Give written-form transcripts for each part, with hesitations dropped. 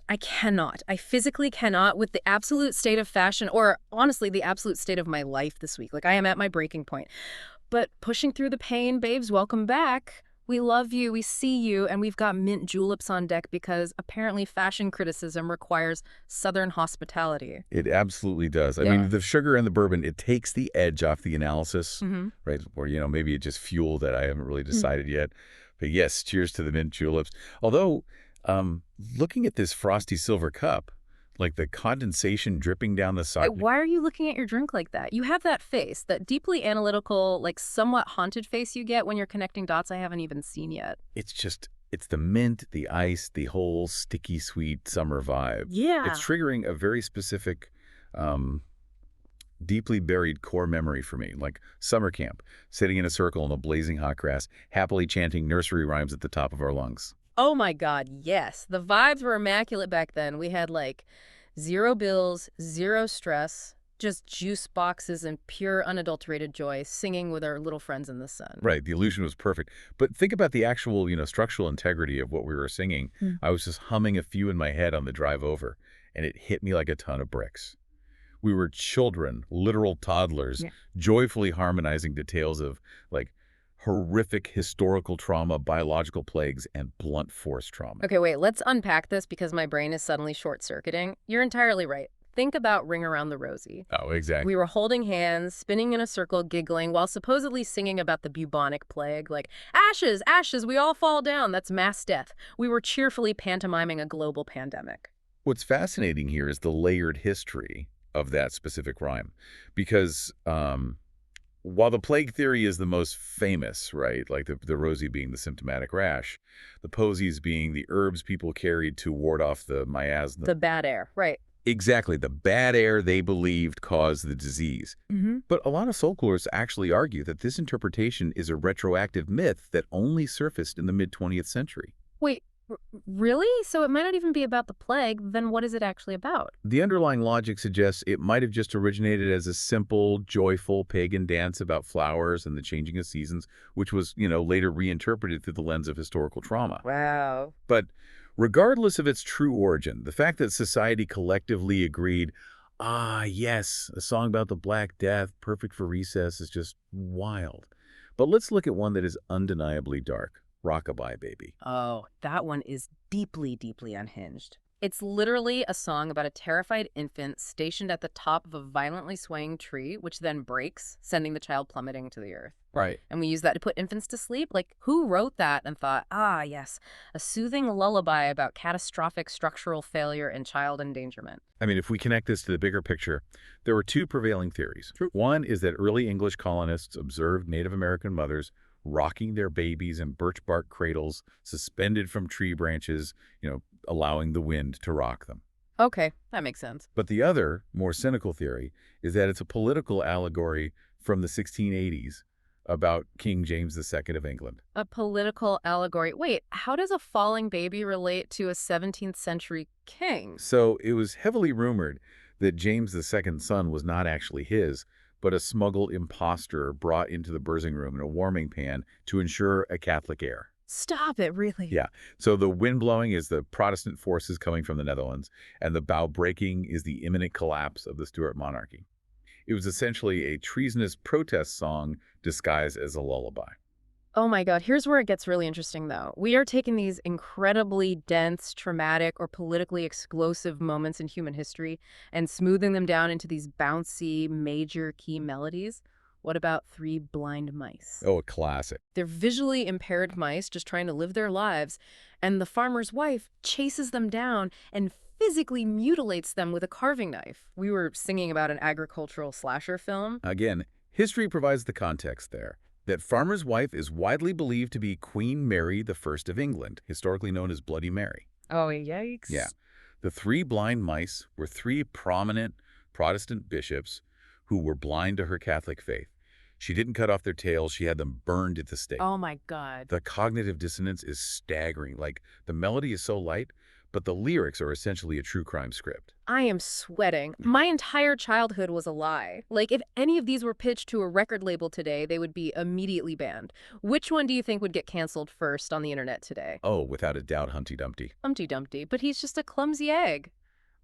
I cannot. I physically cannot with the absolute state of fashion, or honestly, the absolute state of my life this week. Like, I am at my breaking point. But pushing through the pain, babes, welcome back. We love you, we see you, and we've got mint juleps on deck because apparently fashion criticism requires Southern hospitality. It absolutely does. I mean, the sugar and the bourbon, it takes the edge off the analysis, right? Or, maybe it just fuel that I haven't really decided yet. But yes, cheers to the mint juleps. Although, looking at this frosty silver cup, like the condensation dripping down the side. Why are you looking at your drink like that? You have that face, that deeply analytical, like somewhat haunted face you get when you're connecting dots I haven't even seen yet. It's the mint, the ice, the whole sticky, sweet summer vibe. Yeah. It's triggering a very specific, deeply buried core memory for me, like summer camp, sitting in a circle in the blazing hot grass, happily chanting nursery rhymes at the top of our lungs. Oh my God, yes. The vibes were immaculate back then. We had like 0 bills, 0 stress, just juice boxes and pure unadulterated joy, singing with our little friends in the sun. Right, the illusion was perfect. But think about the actual, structural integrity of what we were singing. I was just humming a few in my head on the drive over, and it hit me like a ton of bricks. We were children, literal toddlers, joyfully harmonizing details of, like, horrific historical trauma, biological plagues, and blunt force trauma. Okay, wait, let's unpack this because my brain is suddenly short-circuiting. You're entirely right. Think about Ring Around the Rosie. Oh, exactly. We were holding hands, spinning in a circle, giggling, while supposedly singing about the bubonic plague, like, ashes, ashes, we all fall down, that's mass death. We were cheerfully pantomiming a global pandemic. What's fascinating here is the layered history of that specific rhyme, because while the plague theory is the most famous, right, like the rosy being the symptomatic rash, the posies being the herbs people carried to ward off the miasma. The bad air, right. Exactly. The bad air they believed caused the disease. But a lot of folklorists actually argue that this interpretation is a retroactive myth that only surfaced in the mid-20th century. Wait, really? So it might not even be about the plague. Then what is it actually about? The underlying logic suggests it might have just originated as a simple, joyful pagan dance about flowers and the changing of seasons, which was, later reinterpreted through the lens of historical trauma. Wow. But regardless of its true origin, the fact that society collectively agreed, yes, a song about the Black Death, perfect for recess, is just wild. But let's look at one that is undeniably dark. Rockabye Baby. Oh, that one is deeply, deeply unhinged. It's literally a song about a terrified infant stationed at the top of a violently swaying tree, which then breaks, sending the child plummeting to the earth. Right. And we use that to put infants to sleep? Like, who wrote that and thought, yes, a soothing lullaby about catastrophic structural failure and child endangerment? I mean, if we connect this to the bigger picture, there were two prevailing theories. True. One is that early English colonists observed Native American mothers rocking their babies in birch bark cradles suspended from tree branches, allowing the wind to rock them. Okay, that makes sense. But the other, more cynical theory is that it's a political allegory from the 1680s about King James II of England. A political allegory. Wait, how does a falling baby relate to a 17th century king? So it was heavily rumored that James II's son was not actually his, but a smuggled imposter brought into the birthing room in a warming pan to ensure a Catholic heir. Stop it, really? Yeah. So the wind blowing is the Protestant forces coming from the Netherlands, and the bow breaking is the imminent collapse of the Stuart monarchy. It was essentially a treasonous protest song disguised as a lullaby. Oh my God, here's where it gets really interesting, though. We are taking these incredibly dense, traumatic, or politically explosive moments in human history and smoothing them down into these bouncy, major key melodies. What about Three Blind Mice? Oh, a classic. They're visually impaired mice just trying to live their lives, and the farmer's wife chases them down and physically mutilates them with a carving knife. We were singing about an agricultural slasher film. Again, history provides the context there. That farmer's wife is widely believed to be Queen Mary I of England, historically known as Bloody Mary. Oh, yikes. Yeah. The Three Blind Mice were three prominent Protestant bishops who were blind to her Catholic faith. She didn't cut off their tails. She had them burned at the stake. Oh, my God. The cognitive dissonance is staggering. Like, the melody is so light, but the lyrics are essentially a true crime script. I am sweating. My entire childhood was a lie. Like, if any of these were pitched to a record label today, they would be immediately banned. Which one do you think would get canceled first on the internet today? Oh, without a doubt, Humpty Dumpty. Humpty Dumpty, but he's just a clumsy egg.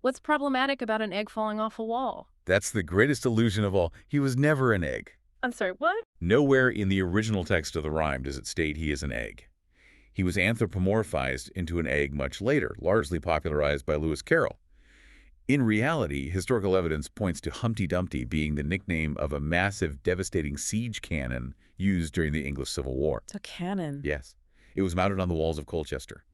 What's problematic about an egg falling off a wall? That's the greatest illusion of all. He was never an egg. I'm sorry, what? Nowhere in the original text of the rhyme does it state he is an egg. He was anthropomorphized into an egg much later, largely popularized by Lewis Carroll. In reality, historical evidence points to Humpty Dumpty being the nickname of a massive, devastating siege cannon used during the English Civil War. It's a cannon. Yes. It was mounted on the walls of Colchester.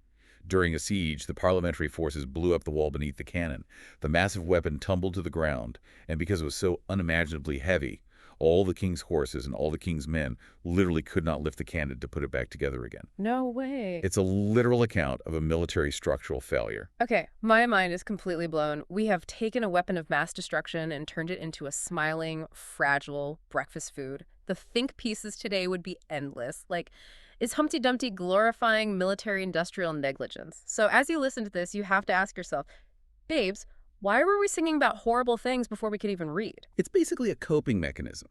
During a siege, the parliamentary forces blew up the wall beneath the cannon. The massive weapon tumbled to the ground, and because it was so unimaginably heavy, all the king's horses and all the king's men literally could not lift the cannon to put it back together again. No way. It's a literal account of a military structural failure. Okay, my mind is completely blown. We have taken a weapon of mass destruction and turned it into a smiling, fragile breakfast food. The think pieces today would be endless. Like, is Humpty Dumpty glorifying military-industrial negligence? So as you listen to this, you have to ask yourself, babes, why were we singing about horrible things before we could even read? It's basically a coping mechanism.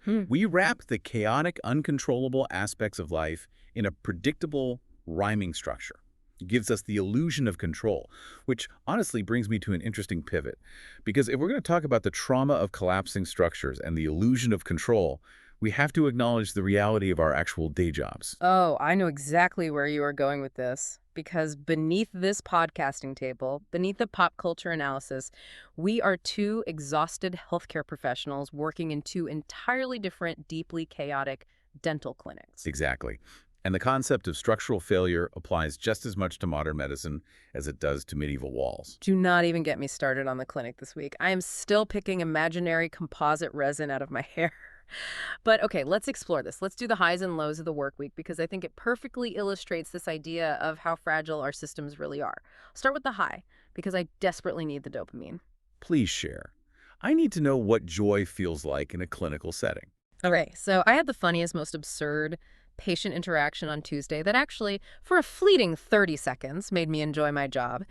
We wrap the chaotic, uncontrollable aspects of life in a predictable rhyming structure. It gives us the illusion of control, which honestly brings me to an interesting pivot. Because if we're going to talk about the trauma of collapsing structures and the illusion of control, we have to acknowledge the reality of our actual day jobs. Oh, I know exactly where you are going with this. Because beneath this podcasting table, beneath the pop culture analysis, we are two exhausted healthcare professionals working in two entirely different, deeply chaotic dental clinics. Exactly. And the concept of structural failure applies just as much to modern medicine as it does to medieval walls. Do not even get me started on the clinic this week. I am still picking imaginary composite resin out of my hair. But okay, let's explore this. Let's do the highs and lows of the work week because I think it perfectly illustrates this idea of how fragile our systems really are. I'll start with the high because I desperately need the dopamine. Please share. I need to know what joy feels like in a clinical setting. Okay, so I had the funniest, most absurd patient interaction on Tuesday that actually, for a fleeting 30 seconds, made me enjoy my job.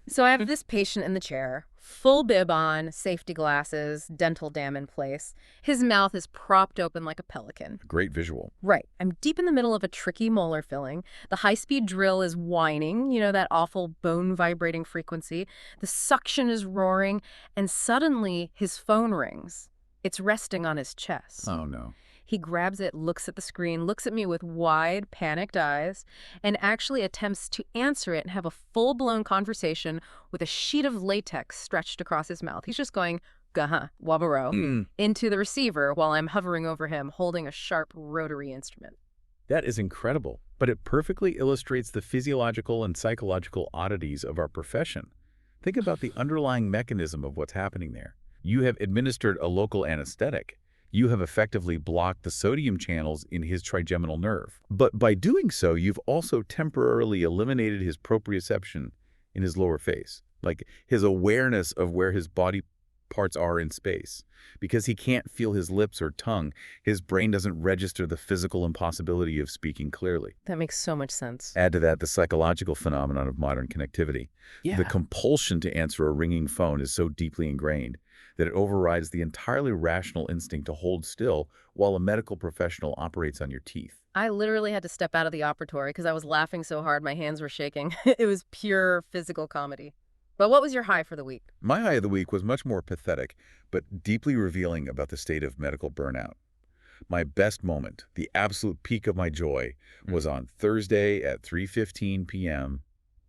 So I have this patient in the chair, full bib on, safety glasses, dental dam in place. His mouth is propped open like a pelican. Great visual. Right. I'm deep in the middle of a tricky molar filling. The high-speed drill is whining, that awful bone-vibrating frequency. The suction is roaring, and suddenly his phone rings. It's resting on his chest. Oh, no. He grabs it, looks at the screen, looks at me with wide, panicked eyes, and actually attempts to answer it and have a full-blown conversation with a sheet of latex stretched across his mouth. He's just going, "Guh-huh, wabaro," into the receiver while I'm hovering over him, holding a sharp rotary instrument. That is incredible, but it perfectly illustrates the physiological and psychological oddities of our profession. Think about the underlying mechanism of what's happening there. You have administered a local anesthetic. You have effectively blocked the sodium channels in his trigeminal nerve. But by doing so, you've also temporarily eliminated his proprioception in his lower face, like his awareness of where his body parts are in space. Because he can't feel his lips or tongue, his brain doesn't register the physical impossibility of speaking clearly. That makes so much sense. Add to that the psychological phenomenon of modern connectivity. Yeah. The compulsion to answer a ringing phone is so deeply ingrained that it overrides the entirely rational instinct to hold still while a medical professional operates on your teeth. I literally had to step out of the operatory because I was laughing so hard my hands were shaking. It was pure physical comedy. But what was your high for the week? My high of the week was much more pathetic, but deeply revealing about the state of medical burnout. My best moment, the absolute peak of my joy, was on Thursday at 3:15 p.m.,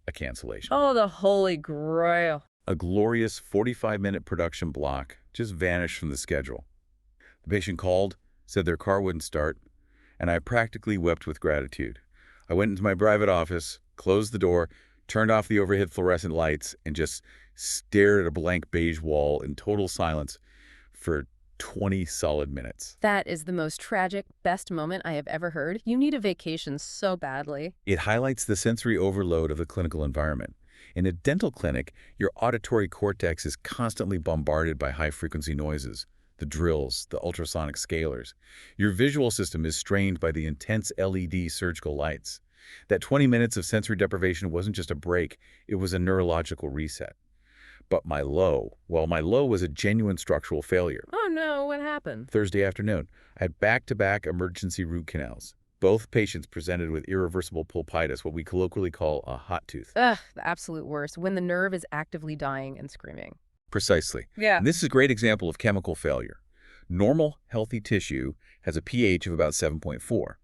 a cancellation. Oh, the holy grail. A glorious 45-minute production block just vanished from the schedule. The patient called, said their car wouldn't start, and I practically wept with gratitude. I went into my private office, closed the door, turned off the overhead fluorescent lights, and just stared at a blank beige wall in total silence for 20 solid minutes. That is the most tragic, best moment I have ever heard. You need a vacation so badly. It highlights the sensory overload of the clinical environment. In a dental clinic, your auditory cortex is constantly bombarded by high-frequency noises, the drills, the ultrasonic scalers. Your visual system is strained by the intense LED surgical lights. That 20 minutes of sensory deprivation wasn't just a break, it was a neurological reset. But my low, well, my low was a genuine structural failure. Oh no, what happened? Thursday afternoon, I had back-to-back emergency root canals. Both patients presented with irreversible pulpitis, what we colloquially call a hot tooth. Ugh, the absolute worst, when the nerve is actively dying and screaming. Precisely. Yeah. And this is a great example of chemical failure. Normal, healthy tissue has a pH of about 7.4.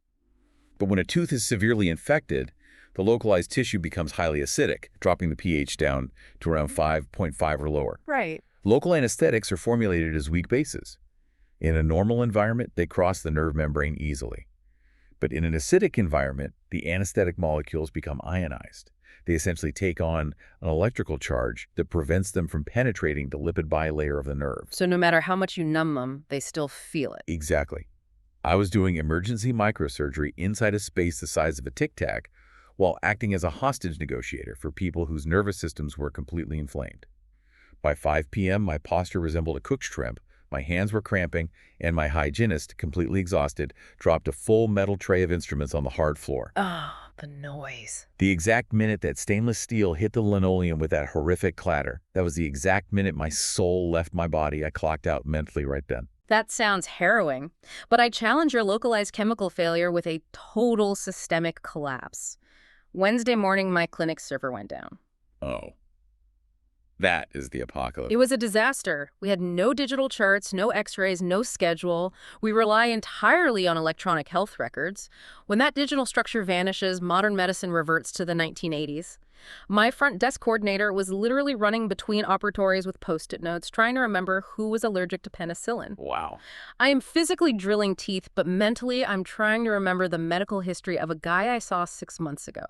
But when a tooth is severely infected, the localized tissue becomes highly acidic, dropping the pH down to around 5.5 or lower. Right. Local anesthetics are formulated as weak bases. In a normal environment, they cross the nerve membrane easily. But in an acidic environment, the anesthetic molecules become ionized. They essentially take on an electrical charge that prevents them from penetrating the lipid bilayer of the nerve. So no matter how much you numb them, they still feel it. Exactly. I was doing emergency microsurgery inside a space the size of a Tic Tac while acting as a hostage negotiator for people whose nervous systems were completely inflamed. By 5 p.m., my posture resembled a cook's shrimp, my hands were cramping, and my hygienist, completely exhausted, dropped a full metal tray of instruments on the hard floor. Oh, the noise. The exact minute that stainless steel hit the linoleum with that horrific clatter, that was the exact minute my soul left my body. I clocked out mentally right then. That sounds harrowing, but I challenge your localized chemical failure with a total systemic collapse. Wednesday morning, my clinic server went down. Oh. That is the apocalypse. It was a disaster. We had no digital charts, no x-rays, no schedule. We rely entirely on electronic health records. When that digital structure vanishes, modern medicine reverts to the 1980s. My front desk coordinator was literally running between operatories with Post-it notes, trying to remember who was allergic to penicillin. Wow. I am physically drilling teeth, but mentally I'm trying to remember the medical history of a guy I saw 6 months ago.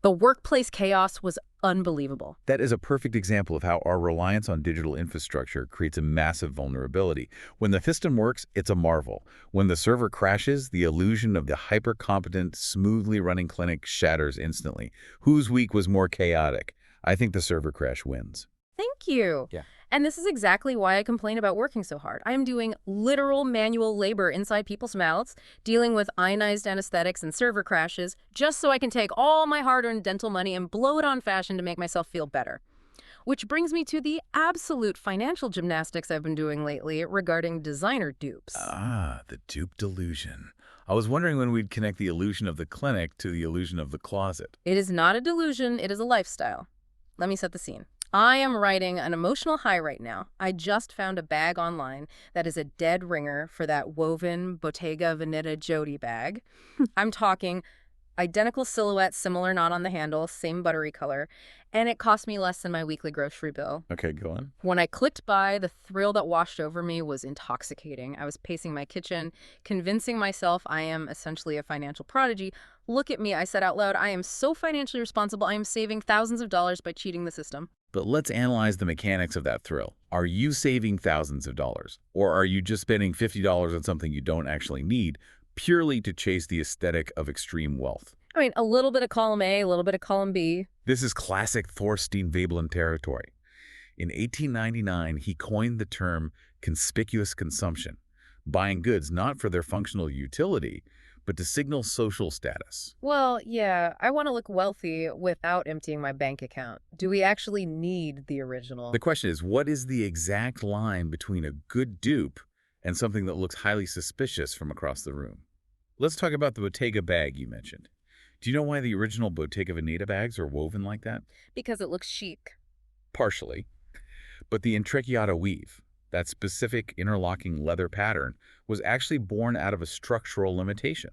The workplace chaos was unbelievable. That is a perfect example of how our reliance on digital infrastructure creates a massive vulnerability. When the system works, it's a marvel. When the server crashes, the illusion of the hyper-competent, smoothly running clinic shatters instantly. Whose week was more chaotic? I think the server crash wins. Thank you. Yeah. And this is exactly why I complain about working so hard. I am doing literal manual labor inside people's mouths, dealing with ionized anesthetics and server crashes, just so I can take all my hard-earned dental money and blow it on fashion to make myself feel better. Which brings me to the absolute financial gymnastics I've been doing lately regarding designer dupes. Ah, the dupe delusion. I was wondering when we'd connect the illusion of the clinic to the illusion of the closet. It is not a delusion, it is a lifestyle. Let me set the scene. I am riding an emotional high right now. I just found a bag online that is a dead ringer for that woven Bottega Veneta Jody bag. I'm talking identical silhouette, similar knot on the handle, same buttery color, and it cost me less than my weekly grocery bill. Okay, go on. When I clicked buy, the thrill that washed over me was intoxicating. I was pacing my kitchen, convincing myself I am essentially a financial prodigy. Look at me, I said out loud, I am so financially responsible, I am saving thousands of dollars by cheating the system. But let's analyze the mechanics of that thrill. Are you saving thousands of dollars? Or are you just spending $50 on something you don't actually need, purely to chase the aesthetic of extreme wealth? I mean, a little bit of column A, a little bit of column B. This is classic Thorstein Veblen territory. In 1899, he coined the term conspicuous consumption, buying goods not for their functional utility, but to signal social status. Well, yeah, I want to look wealthy without emptying my bank account. Do we actually need the original? The question is, what is the exact line between a good dupe and something that looks highly suspicious from across the room? Let's talk about the Bottega bag you mentioned. Do you know why the original Bottega Veneta bags are woven like that? Because it looks chic. Partially. But the Intrecciato weave, that specific interlocking leather pattern, was actually born out of a structural limitation.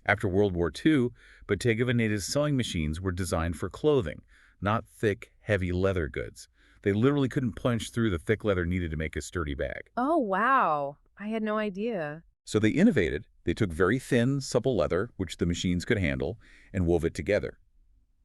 After World War II, Bottega Veneta's sewing machines were designed for clothing, not thick, heavy leather goods. They literally couldn't punch through the thick leather needed to make a sturdy bag. Oh, wow. I had no idea. So they innovated. They took very thin, supple leather, which the machines could handle, and wove it together.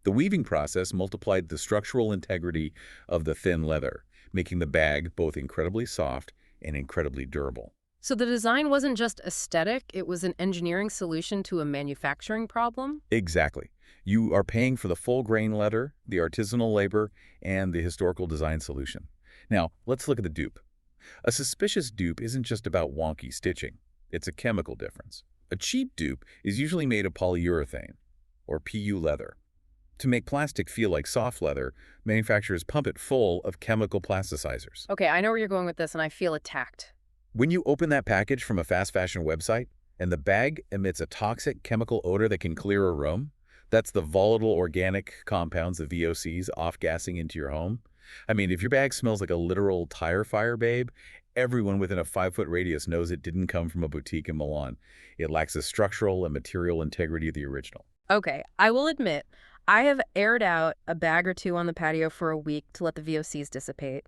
The weaving process multiplied the structural integrity of the thin leather, making the bag both incredibly soft and incredibly durable. So the design wasn't just aesthetic, it was an engineering solution to a manufacturing problem? Exactly. You are paying for the full-grain leather, the artisanal labor, and the historical design solution. Now, let's look at the dupe. A suspicious dupe isn't just about wonky stitching. It's a chemical difference. A cheap dupe is usually made of polyurethane. or PU leather. To make plastic feel like soft leather, manufacturers pump it full of chemical plasticizers. Okay, I know where you're going with this, and I feel attacked. When you open that package from a fast fashion website, and the bag emits a toxic chemical odor that can clear a room, that's the volatile organic compounds, the VOCs, off-gassing into your home. I mean, if your bag smells like a literal tire fire, babe, everyone within a 5-foot radius knows it didn't come from a boutique in Milan. It lacks the structural and material integrity of the original. Okay, I will admit, I have aired out a bag or two on the patio for a week to let the VOCs dissipate.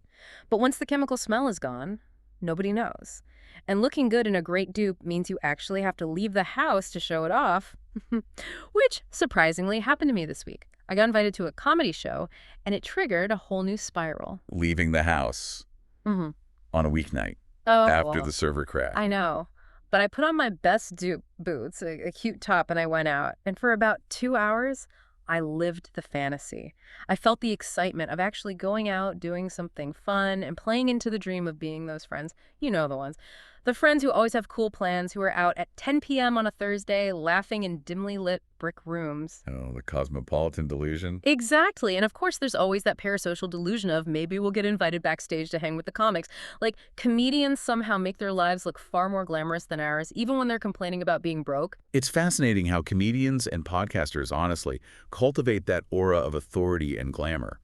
But once the chemical smell is gone, nobody knows. And looking good in a great dupe means you actually have to leave the house to show it off, which, surprisingly, happened to me this week. I got invited to a comedy show, and it triggered a whole new spiral. Leaving the house Mm-hmm. on a weeknight Oh, after well, the server crash. I know. But I put on my best dupe boots, a cute top, and I went out. And for about 2 hours, I lived the fantasy. I felt the excitement of actually going out, doing something fun, and playing into the dream of being those friends. You know the ones. The friends who always have cool plans, who are out at 10 p.m. on a Thursday, laughing in dimly lit brick rooms. Oh, the cosmopolitan delusion. Exactly. And of course, there's always that parasocial delusion of maybe we'll get invited backstage to hang with the comics. Like, comedians somehow make their lives look far more glamorous than ours, even when they're complaining about being broke. It's fascinating how comedians and podcasters, honestly, cultivate that aura of authority and glamour.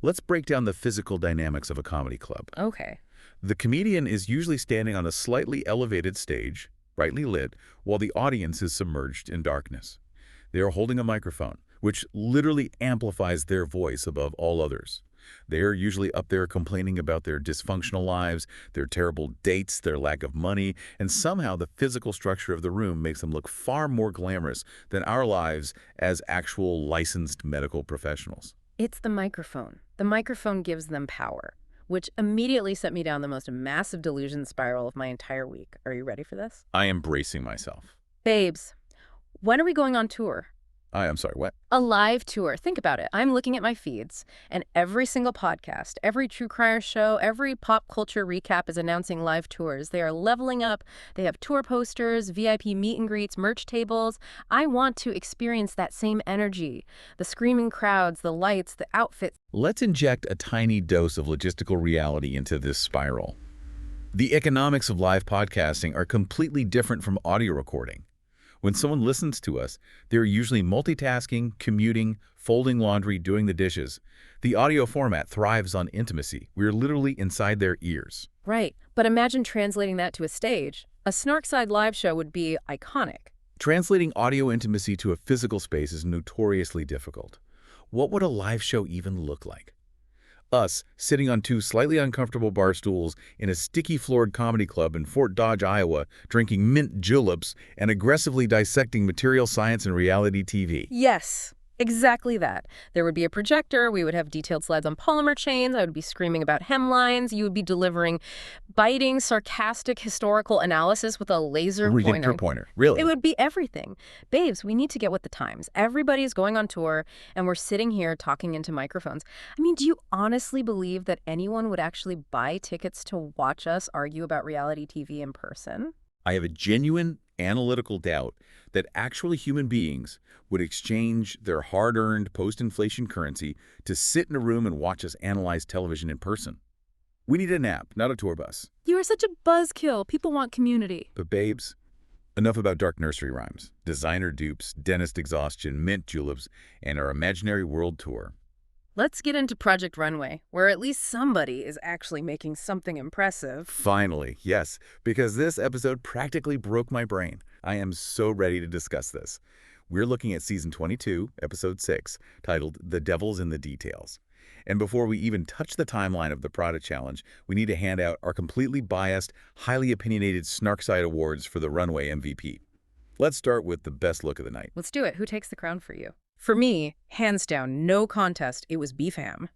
Let's break down the physical dynamics of a comedy club. Okay. The comedian is usually standing on a slightly elevated stage, brightly lit, while the audience is submerged in darkness. They are holding a microphone, which literally amplifies their voice above all others. They are usually up there complaining about their dysfunctional lives, their terrible dates, their lack of money, and somehow the physical structure of the room makes them look far more glamorous than our lives as actual licensed medical professionals. It's the microphone. The microphone gives them power, which immediately set me down the most massive delusion spiral of my entire week. Are you ready for this? I am bracing myself. Babes, when are we going on tour? I'm sorry, what? A live tour. Think about it. I'm looking at my feeds, and every single podcast, every true crime show, every pop culture recap is announcing live tours. They are leveling up. They have tour posters, VIP meet and greets, merch tables. I want to experience that same energy. The screaming crowds, the lights, the outfits. Let's inject a tiny dose of logistical reality into this spiral. The economics of live podcasting are completely different from audio recording. When someone listens to us, they're usually multitasking, commuting, folding laundry, doing the dishes. The audio format thrives on intimacy. We're literally inside their ears. Right. But imagine translating that to a stage. A Snarkside live show would be iconic. Translating audio intimacy to a physical space is notoriously difficult. What would a live show even look like? Us, sitting on 2 slightly uncomfortable bar stools in a sticky-floored comedy club in Fort Dodge, Iowa, drinking mint juleps and aggressively dissecting material science and reality TV. Yes, exactly that. There would be a projector. We would have detailed slides on polymer chains. I would be screaming about hemlines. You would be delivering biting, sarcastic, historical analysis with a laser pointer. Really? It would be everything. Babes, we need to get with the times. Everybody's going on tour, and we're sitting here talking into microphones. I mean, do you honestly believe that anyone would actually buy tickets to watch us argue about reality TV in person? I have a genuine analytical doubt that actually human beings would exchange their hard-earned post-inflation currency to sit in a room and watch us analyze television in person. We need a nap, not a tour bus. You are such a buzzkill. People want community. But babes, enough about dark nursery rhymes, designer dupes, dentist exhaustion, mint juleps, and our imaginary world tour. Let's get into Project Runway, where at least somebody is actually making something impressive. Finally, yes, because this episode practically broke my brain. I am so ready to discuss this. We're looking at Season 22, Episode 6, titled The Devil's in the Details. And before we even touch the timeline of the Prada Challenge, we need to hand out our completely biased, highly opinionated Snarkside Awards for the Runway MVP. Let's start with the best look of the night. Let's do it. Who takes the crown for you? For me, Hands down, no contest, it was B-Fam.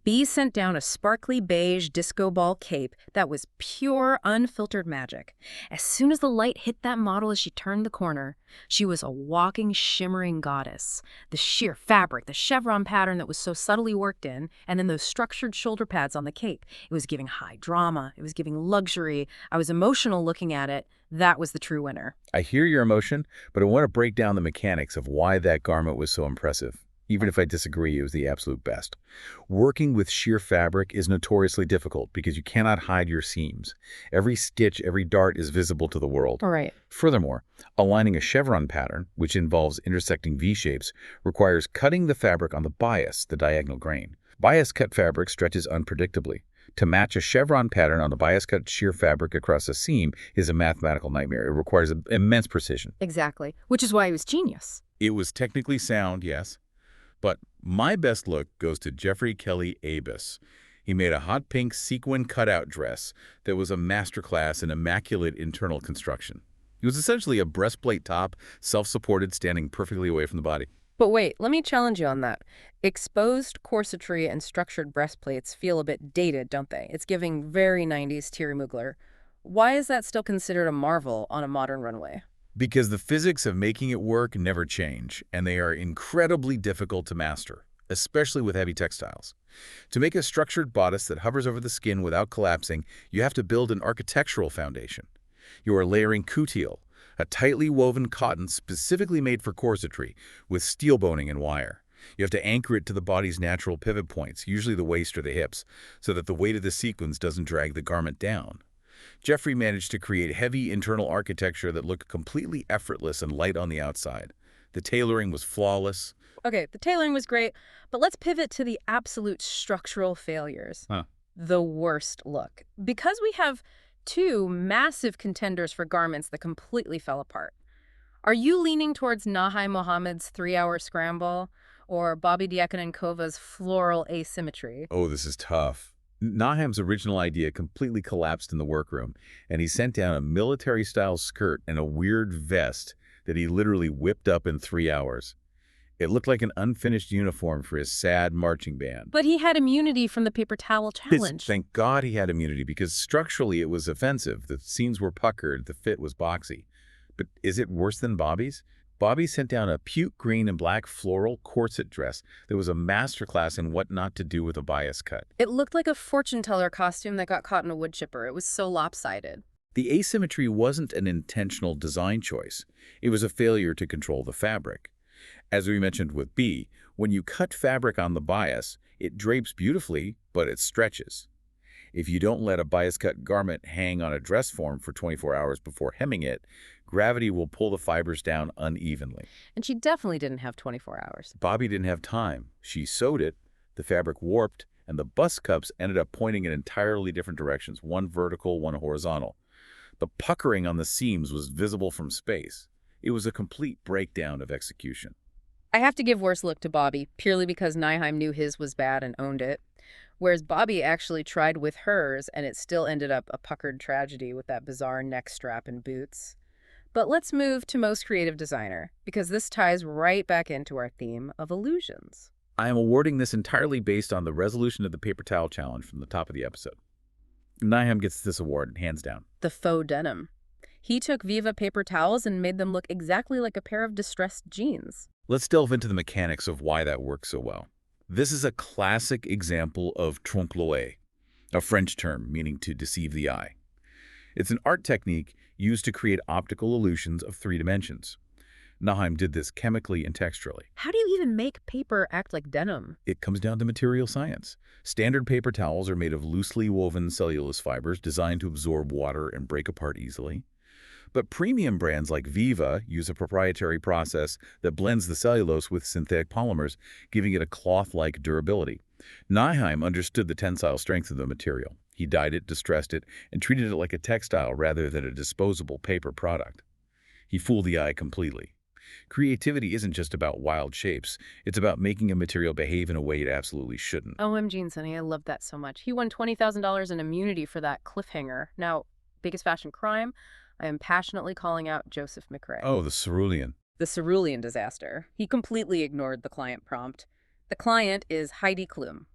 B sent down a sparkly beige disco ball cape that was pure, unfiltered magic. As soon as the light hit that model as she turned the corner, she was a walking, shimmering goddess. The sheer fabric, the chevron pattern that was so subtly worked in, and then those structured shoulder pads on the cape. It was giving high drama. It was giving luxury. I was emotional looking at it. That was the true winner. I hear your emotion, but I want to break down the mechanics of why that garment was so impressive. Even if I disagree, it was the absolute best. Working with sheer fabric is notoriously difficult because you cannot hide your seams. Every stitch, every dart is visible to the world. All right. Furthermore, aligning a chevron pattern, which involves intersecting V-shapes, requires cutting the fabric on the bias, the diagonal grain. Bias cut fabric stretches unpredictably. To match a chevron pattern on a bias cut sheer fabric across a seam is a mathematical nightmare. It requires immense precision. Exactly. Which is why it was genius. It was technically sound, yes. But my best look goes to Jeffrey Kelly Abus. He made a hot pink sequin cutout dress that was a masterclass in immaculate internal construction. It was essentially a breastplate top, self-supported, standing perfectly away from the body. But wait, let me challenge you on that. Exposed corsetry and structured breastplates feel a bit dated, don't they? It's giving very 90s Thierry Mugler. Why is that still considered a marvel on a modern runway? Because the physics of making it work never change, and they are incredibly difficult to master, especially with heavy textiles. To make a structured bodice that hovers over the skin without collapsing, you have to build an architectural foundation. You are layering coutil, a tightly woven cotton specifically made for corsetry, with steel boning and wire. You have to anchor it to the body's natural pivot points, usually the waist or the hips, so that the weight of the sequins doesn't drag the garment down. Jeffrey managed to create heavy internal architecture that looked completely effortless and light on the outside. The tailoring was flawless. Okay, the tailoring was great, but let's pivot to the absolute structural failures. The worst look. Because we have two massive contenders for garments that completely fell apart. Are you leaning towards Nahai Mohammed's 3-hour scramble or Bobby Diakonenkova's floral asymmetry? Oh, this is tough. Naham's original idea completely collapsed in the workroom, and he sent down a military-style skirt and a weird vest that he literally whipped up in 3 hours. It looked like an unfinished uniform for his sad marching band. But he had immunity from the paper towel challenge. Thank God he had immunity, because structurally it was offensive. The seams were puckered, the fit was boxy. But is it worse than Bobby's? Bobby sent down a puke green and black floral corset dress that was a masterclass in what not to do with a bias cut. It looked like a fortune teller costume that got caught in a wood chipper. It was so lopsided. The asymmetry wasn't an intentional design choice. It was a failure to control the fabric. As we mentioned with B, when you cut fabric on the bias, it drapes beautifully, but it stretches. If you don't let a bias-cut garment hang on a dress form for 24 hours before hemming it, gravity will pull the fibers down unevenly. And she definitely didn't have 24 hours. Bobby didn't have time. She sewed it, the fabric warped, and the bust cups ended up pointing in entirely different directions, one vertical, one horizontal. The puckering on the seams was visible from space. It was a complete breakdown of execution. I have to give worse look to Bobby, purely because Nyheim knew his was bad and owned it. Whereas Bobby actually tried with hers, and it still ended up a puckered tragedy with that bizarre neck strap and boots. But let's move to most creative designer, because this ties right back into our theme of illusions. I am awarding this entirely based on the resolution of the paper towel challenge from the top of the episode. Nyheim gets this award, hands down. The faux denim. He took Viva paper towels and made them look exactly like a pair of distressed jeans. Let's delve into the mechanics of why that works so well. This is a classic example of trompe-l'oeil, a French term meaning to deceive the eye. It's an art technique used to create optical illusions of 3 dimensions. Nyheim did this chemically and texturally. How do you even make paper act like denim? It comes down to material science. Standard paper towels are made of loosely woven cellulose fibers designed to absorb water and break apart easily. But premium brands like Viva use a proprietary process that blends the cellulose with synthetic polymers, giving it a cloth-like durability. Nyheim understood the tensile strength of the material. He dyed it, distressed it, and treated it like a textile rather than a disposable paper product. He fooled the eye completely. Creativity isn't just about wild shapes. It's about making a material behave in a way it absolutely shouldn't. OMG, Sonny, I love that so much. He won $20,000 in immunity for that cliffhanger. Now, biggest fashion crime? I am passionately calling out Joseph McRae. Oh, the cerulean. The cerulean disaster. He completely ignored the client prompt. The client is Heidi Klum.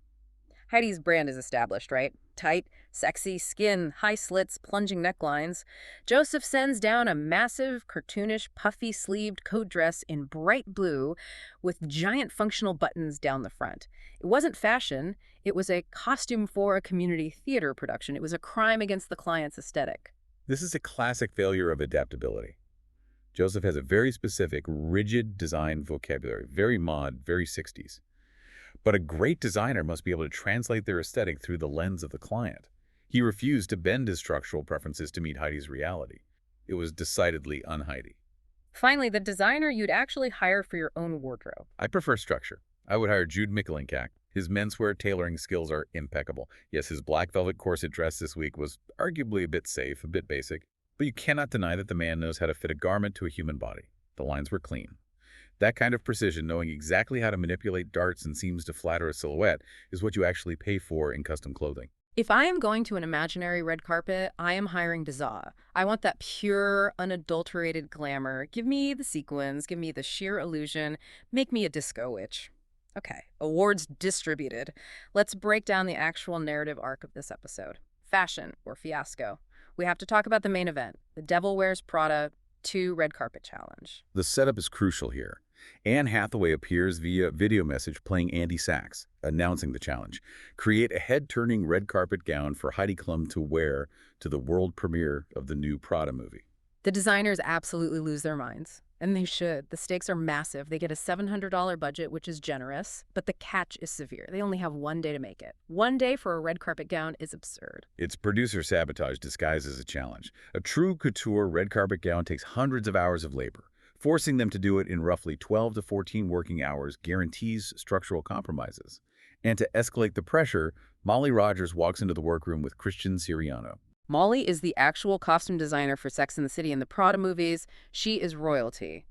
Heidi's brand is established, right? Tight, sexy skin, high slits, plunging necklines. Joseph sends down a massive, cartoonish, puffy-sleeved coat dress in bright blue with giant functional buttons down the front. It wasn't fashion. It was a costume for a community theater production. It was a crime against the client's aesthetic. This is a classic failure of adaptability. Joseph has a very specific, rigid design vocabulary, very mod, very 60s. But a great designer must be able to translate their aesthetic through the lens of the client. He refused to bend his structural preferences to meet Heidi's reality. It was decidedly un-Heidi. Finally, the designer you'd actually hire for your own wardrobe. I prefer structure. I would hire Jude Mickelencack. His menswear tailoring skills are impeccable. Yes, his black velvet corset dress this week was arguably a bit safe, a bit basic. But you cannot deny that the man knows how to fit a garment to a human body. The lines were clean. That kind of precision, knowing exactly how to manipulate darts and seams to flatter a silhouette, is what you actually pay for in custom clothing. If I am going to an imaginary red carpet, I am hiring Dazaa. I want that pure, unadulterated glamour. Give me the sequins, give me the sheer illusion, make me a disco witch. Okay, awards distributed. Let's break down the actual narrative arc of this episode. Fashion, or fiasco. We have to talk about the main event, the Devil Wears Prada 2 Red Carpet Challenge. The setup is crucial here. Anne Hathaway appears via video message playing Andy Sachs, announcing the challenge. Create a head-turning red carpet gown for Heidi Klum to wear to the world premiere of the new Prada movie. The designers absolutely lose their minds. And they should. The stakes are massive. They get a $700 budget, which is generous, but the catch is severe. They only have one day to make it. One day for a red carpet gown is absurd. It's producer sabotage disguised as a challenge. A true couture red carpet gown takes hundreds of hours of labor. Forcing them to do it in roughly 12 to 14 working hours guarantees structural compromises. And to escalate the pressure, Molly Rogers walks into the workroom with Christian Siriano. Molly is the actual costume designer for Sex and the City and the Prada movies. She is royalty.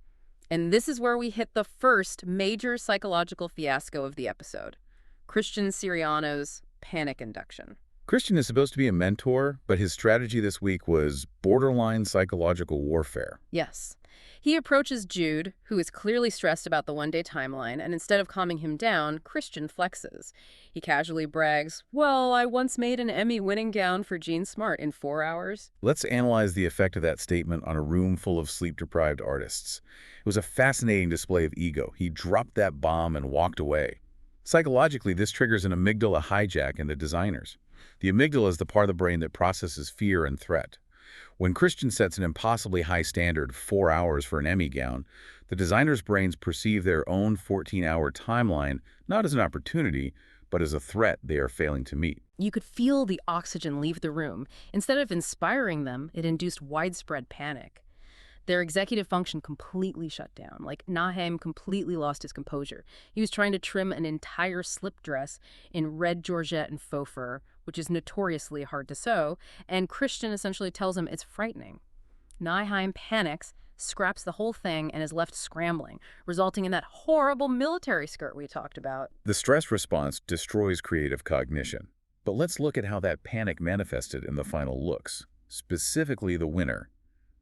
And this is where we hit the first major psychological fiasco of the episode. Christian Siriano's panic induction. Christian is supposed to be a mentor, but his strategy this week was borderline psychological warfare. Yes. He approaches Jude, who is clearly stressed about the one-day timeline, and instead of calming him down, Christian flexes. He casually brags, "Well, I once made an Emmy-winning gown for Jean Smart in 4 hours." Let's analyze the effect of that statement on a room full of sleep-deprived artists. It was a fascinating display of ego. He dropped that bomb and walked away. Psychologically, this triggers an amygdala hijack in the designers. The amygdala is the part of the brain that processes fear and threat. When Christian sets an impossibly high standard, 4 hours for an Emmy gown, the designers' brains perceive their own 14-hour timeline not as an opportunity, but as a threat they are failing to meet. You could feel the oxygen leave the room. Instead of inspiring them, it induced widespread panic. Their executive function completely shut down. Like, Naheem completely lost his composure. He was trying to trim an entire slip dress in red georgette and faux fur, which is notoriously hard to sew, and Christian essentially tells him it's frightening. Naheem panics, scraps the whole thing, and is left scrambling, resulting in that horrible military skirt we talked about. The stress response destroys creative cognition. But let's look at how that panic manifested in the final looks, specifically the winner,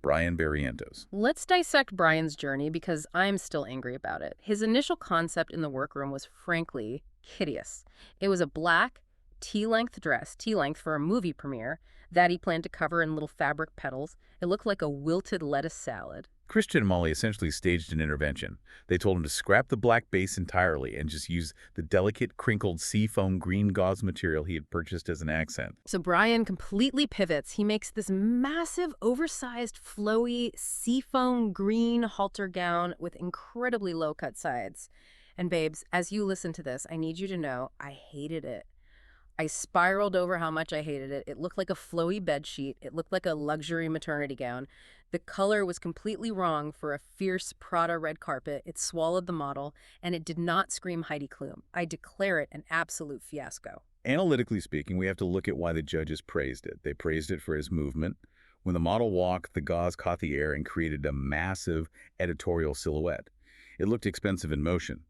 Bryan Barrientos. Let's dissect Bryan's journey because I'm still angry about it. His initial concept in the workroom was frankly hideous. It was a black, tea-length dress, tea-length for a movie premiere, that he planned to cover in little fabric petals. It looked like a wilted lettuce salad. Christian and Molly essentially staged an intervention. They told him to scrap the black base entirely and just use the delicate, crinkled seafoam green gauze material he had purchased as an accent. So Bryan completely pivots. He makes this massive, oversized, flowy, seafoam green halter gown with incredibly low-cut sides. And babes, as you listen to this, I need you to know I hated it. I spiraled over how much I hated it. It looked like a flowy bedsheet. It looked like a luxury maternity gown. The color was completely wrong for a fierce Prada red carpet. It swallowed the model, and it did not scream Heidi Klum. I declare it an absolute fiasco. Analytically speaking, we have to look at why the judges praised it. They praised it for his movement. When the model walked, the gauze caught the air and created a massive editorial silhouette. It looked expensive in motion.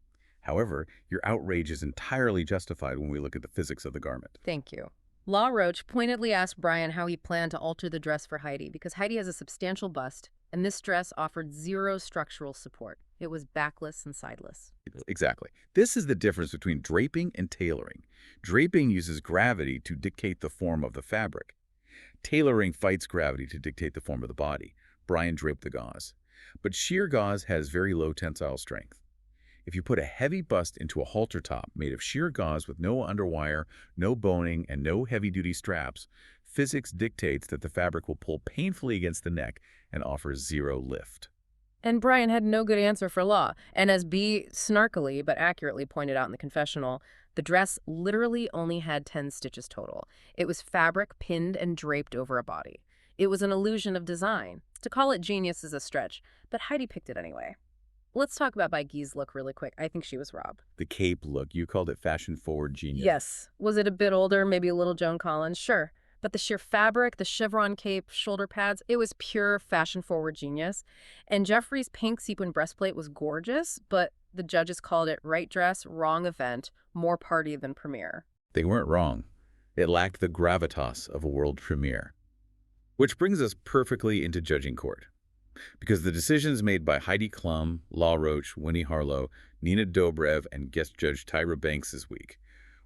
However, your outrage is entirely justified when we look at the physics of the garment. Thank you. La Roche pointedly asked Bryan how he planned to alter the dress for Heidi because Heidi has a substantial bust, and this dress offered zero structural support. It was backless and sideless. Exactly. This is the difference between draping and tailoring. Draping uses gravity to dictate the form of the fabric. Tailoring fights gravity to dictate the form of the body. Bryan draped the gauze. But sheer gauze has very low tensile strength. If you put a heavy bust into a halter top made of sheer gauze with no underwire, no boning, and no heavy-duty straps, physics dictates that the fabric will pull painfully against the neck and offers zero lift. And Bryan had no good answer for Law. And as B snarkily but accurately pointed out in the confessional, the dress literally only had 10 stitches total. It was fabric pinned and draped over a body. It was an illusion of design. To call it genius is a stretch, but Heidi picked it anyway. Let's talk about Baigi's look really quick. I think she was robbed. The cape look, you called it fashion-forward genius. Yes. Was it a bit older, maybe a little Joan Collins? Sure. But the sheer fabric, the chevron cape, shoulder pads, it was pure fashion-forward genius. And Jeffrey's pink sequin breastplate was gorgeous, but the judges called it right dress, wrong event, more party than premiere. They weren't wrong. It lacked the gravitas of a world premiere. Which brings us perfectly into judging court. Because the decisions made by Heidi Klum, Law Roach, Winnie Harlow, Nina Dobrev, and guest judge Tyra Banks this week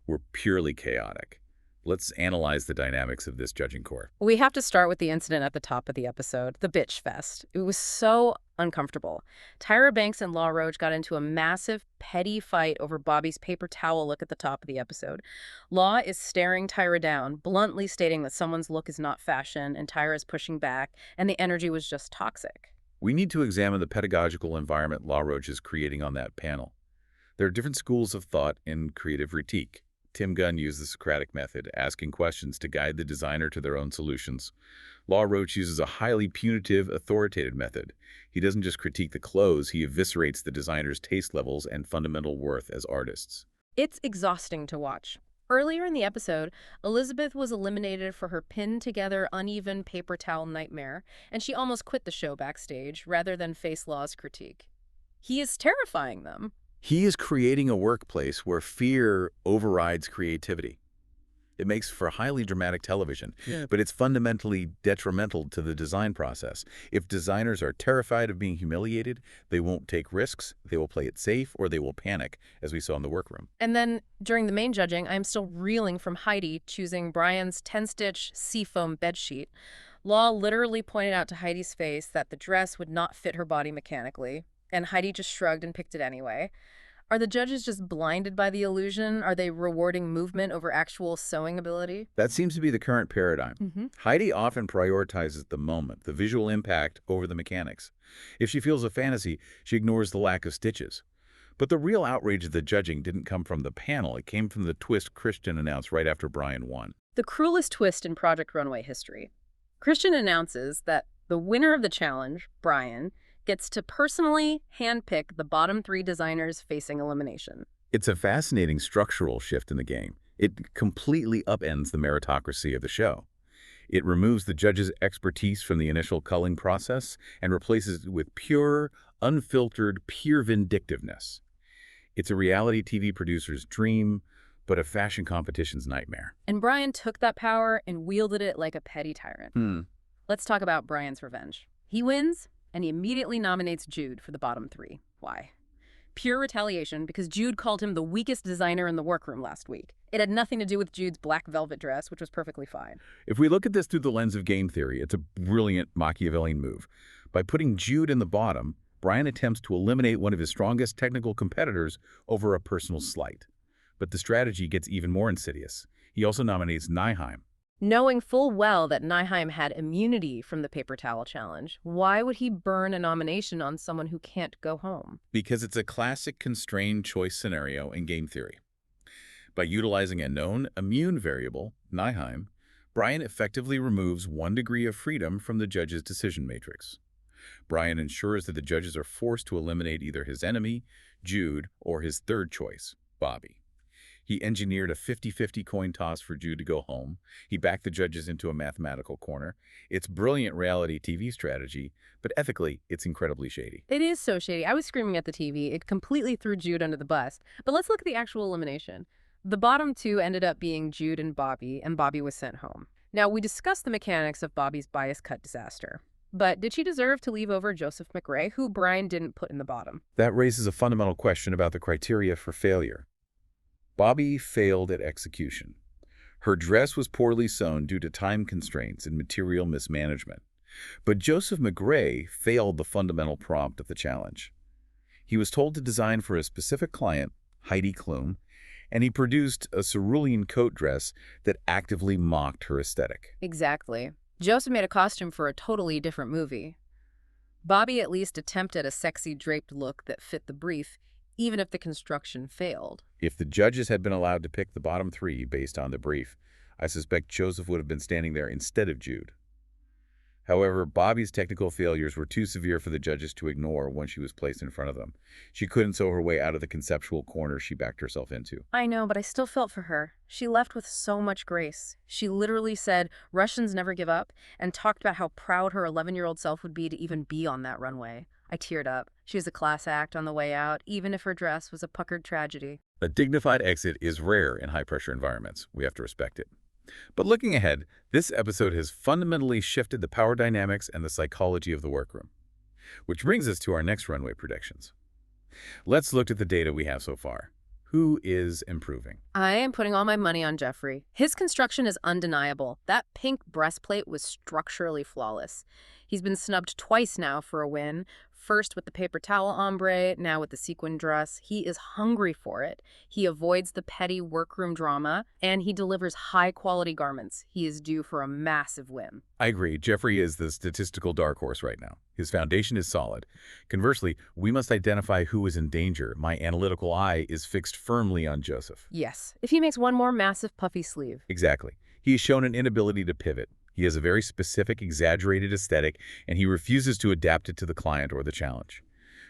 were purely chaotic. Let's analyze the dynamics of this judging court. We have to start with the incident at the top of the episode, the bitch fest. It was so uncomfortable. Tyra Banks and Law Roach got into a massive, petty fight over Bobby's paper towel look at the top of the episode. Law is staring Tyra down, bluntly stating that someone's look is not fashion, and Tyra is pushing back, and the energy was just toxic. We need to examine the pedagogical environment Law Roach is creating on that panel. There are different schools of thought in creative critique. Tim Gunn used the Socratic method, asking questions to guide the designer to their own solutions. Law Roach uses a highly punitive, authoritative method. He doesn't just critique the clothes, he eviscerates the designer's taste levels and fundamental worth as artists. It's exhausting to watch. Earlier in the episode, Elizabeth was eliminated for her pinned-together, uneven paper towel nightmare, and she almost quit the show backstage rather than face Law's critique. He is terrifying them. He is creating a workplace where fear overrides creativity. It makes for highly dramatic television, but it's fundamentally detrimental to the design process. If designers are terrified of being humiliated, they won't take risks, they will play it safe, or they will panic, as we saw in the workroom. And then, during the main judging, I'm still reeling from Heidi choosing Bryan's 10-stitch seafoam bedsheet. Law literally pointed out to Heidi's face that the dress would not fit her body mechanically, and Heidi just shrugged and picked it anyway. Are the judges just blinded by the illusion? Are they rewarding movement over actual sewing ability? That seems to be the current paradigm. Heidi often prioritizes the moment, the visual impact, over the mechanics. If she feels a fantasy, she ignores the lack of stitches. But the real outrage of the judging didn't come from the panel. It came from the twist Christian announced right after Bryan won. The cruelest twist in Project Runway history. Christian announces that the winner of the challenge, Bryan, gets to personally handpick the bottom 3 designers facing elimination. It's a fascinating structural shift in the game. It completely upends the meritocracy of the show. It removes the judge's expertise from the initial culling process and replaces it with pure, unfiltered, pure vindictiveness. It's a reality TV producer's dream, but a fashion competition's nightmare. And Bryan took that power and wielded it like a petty tyrant. Let's talk about Bryan's revenge. He wins, and he immediately nominates Jude for the bottom 3. Why? Pure retaliation, because Jude called him the weakest designer in the workroom last week. It had nothing to do with Jude's black velvet dress, which was perfectly fine. If we look at this through the lens of game theory, it's a brilliant Machiavellian move. By putting Jude in the bottom, Bryan attempts to eliminate one of his strongest technical competitors over a personal slight. But the strategy gets even more insidious. He also nominates Nyheim. Knowing full well that Nyheim had immunity from the paper towel challenge, why would he burn a nomination on someone who can't go home? Because it's a classic constrained choice scenario in game theory. By utilizing a known immune variable, Nyheim, Bryan effectively removes 1 degree of freedom from the judge's decision matrix. Bryan ensures that the judges are forced to eliminate either his enemy, Jude, or his third choice, Bobby. He engineered a 50-50 coin toss for Jude to go home. He backed the judges into a mathematical corner. It's brilliant reality TV strategy, but ethically, it's incredibly shady. It is so shady. I was screaming at the TV. It completely threw Jude under the bus. But let's look at the actual elimination. The bottom 2 ended up being Jude and Bobby was sent home. Now, we discussed the mechanics of Bobby's bias cut disaster. But did she deserve to leave over Joseph McRae, who Bryan didn't put in the bottom? That raises a fundamental question about the criteria for failure. Bobby failed at execution. Her dress was poorly sewn due to time constraints and material mismanagement. But Joseph McRae failed the fundamental prompt of the challenge. He was told to design for a specific client, Heidi Klum, and he produced a cerulean coat dress that actively mocked her aesthetic. Exactly. Joseph made a costume for a totally different movie. Bobby at least attempted a sexy draped look that fit the brief, even if the construction failed. If the judges had been allowed to pick the bottom three based on the brief, I suspect Joseph would have been standing there instead of Jude. However, Bobby's technical failures were too severe for the judges to ignore once she was placed in front of them. She couldn't sew her way out of the conceptual corner she backed herself into. I know, but I still felt for her. She left with so much grace. She literally said, "Russians never give up," and talked about how proud her 11-year-old self would be to even be on that runway. I teared up. She was a class act on the way out, even if her dress was a puckered tragedy. A dignified exit is rare in high-pressure environments. We have to respect it. But looking ahead, this episode has fundamentally shifted the power dynamics and the psychology of the workroom. Which brings us to our next runway predictions. Let's look at the data we have so far. Who is improving? I am putting all my money on Jeffrey. His construction is undeniable. That pink breastplate was structurally flawless. He's been snubbed twice now for a win. First with the paper towel ombre, now with the sequin dress. He is hungry for it. He avoids the petty workroom drama, and he delivers high-quality garments. He is due for a massive win. I agree. Jeffrey is the statistical dark horse right now. His foundation is solid. Conversely, we must identify who is in danger. My analytical eye is fixed firmly on Joseph. Yes, if he makes one more massive puffy sleeve. Exactly. He has shown an inability to pivot. He has a very specific, exaggerated aesthetic, and he refuses to adapt it to the client or the challenge.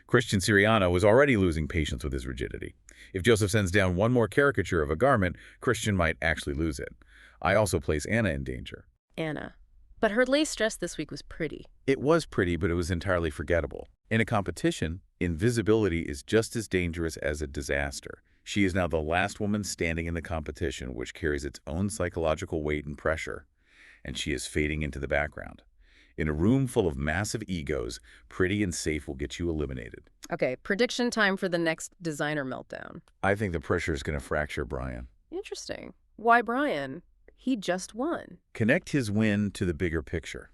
Christian Siriano was already losing patience with his rigidity. If Joseph sends down one more caricature of a garment, Christian might actually lose it. I also place Anna in danger. Anna. But her lace dress this week was pretty. It was pretty, but it was entirely forgettable. In a competition, invisibility is just as dangerous as a disaster. She is now the last woman standing in the competition, which carries its own psychological weight and pressure. And she is fading into the background. In a room full of massive egos, pretty and safe will get you eliminated. Okay, prediction time for the next designer meltdown. I think the pressure is going to fracture Bryan. Interesting. Why Bryan? He just won. Connect his win to the bigger picture.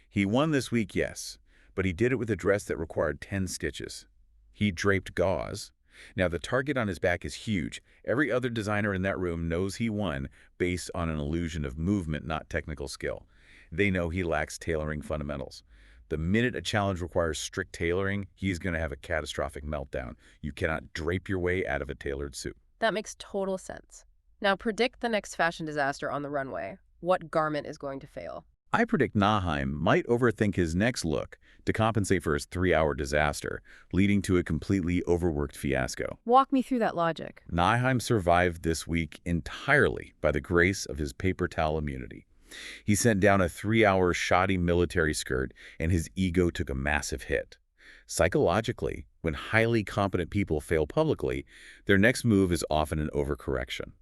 He won this week, yes, but he did it with a dress that required 10 stitches. He draped gauze. Now, the target on his back is huge. Every other designer in that room knows he won based on an illusion of movement, not technical skill. They know he lacks tailoring fundamentals. The minute a challenge requires strict tailoring, he's going to have a catastrophic meltdown. You cannot drape your way out of a tailored suit. That makes total sense. Now predict the next fashion disaster on the runway. What garment is going to fail? I predict Nahheim might overthink his next look to compensate for his 3-hour disaster, leading to a completely overworked fiasco. Walk me through that logic. Nahheim survived this week entirely by the grace of his paper towel immunity. He sent down a 3-hour shoddy military skirt, and his ego took a massive hit. Psychologically, when highly competent people fail publicly, their next move is often an overcorrection.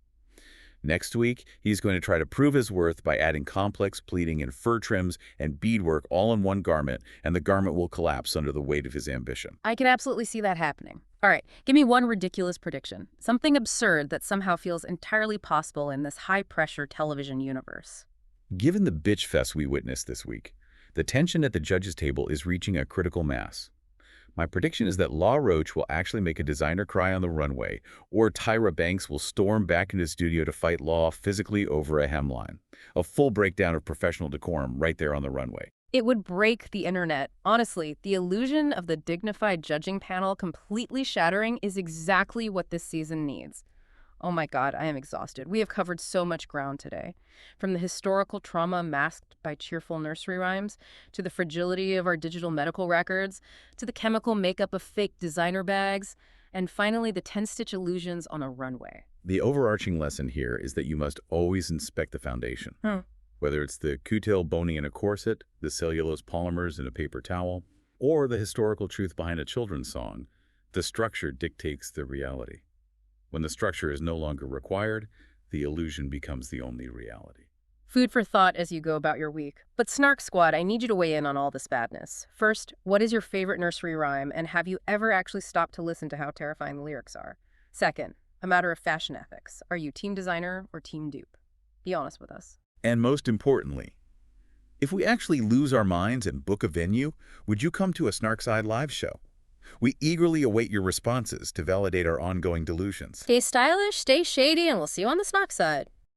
Next week, he's going to try to prove his worth by adding complex pleating and fur trims and beadwork all in one garment, and the garment will collapse under the weight of his ambition. I can absolutely see that happening. All right, give me one ridiculous prediction. Something absurd that somehow feels entirely possible in this high-pressure television universe. Given the bitch fest we witnessed this week, the tension at the judges' table is reaching a critical mass. My prediction is that Law Roach will actually make a designer cry on the runway, or Tyra Banks will storm back into the studio to fight Law physically over a hemline. A full breakdown of professional decorum right there on the runway. It would break the internet. Honestly, the illusion of the dignified judging panel completely shattering is exactly what this season needs. Oh my God, I am exhausted. We have covered so much ground today. From the historical trauma masked by cheerful nursery rhymes, to the fragility of our digital medical records, to the chemical makeup of fake designer bags, and finally the 10-stitch illusions on a runway. The overarching lesson here is that you must always inspect the foundation. Whether it's the coutil boning in a corset, the cellulose polymers in a paper towel, or the historical truth behind a children's song, the structure dictates the reality. When the structure is no longer required, the illusion becomes the only reality. Food for thought as you go about your week. But Snark Squad, I need you to weigh in on all this badness. First, what is your favorite nursery rhyme, and have you ever actually stopped to listen to how terrifying the lyrics are? Second, a matter of fashion ethics. Are you team designer or team dupe? Be honest with us. And most importantly, if we actually lose our minds and book a venue, would you come to a Snarkside live show? We eagerly await your responses to validate our ongoing delusions. Stay stylish, stay shady, and we'll see you on the Snark side.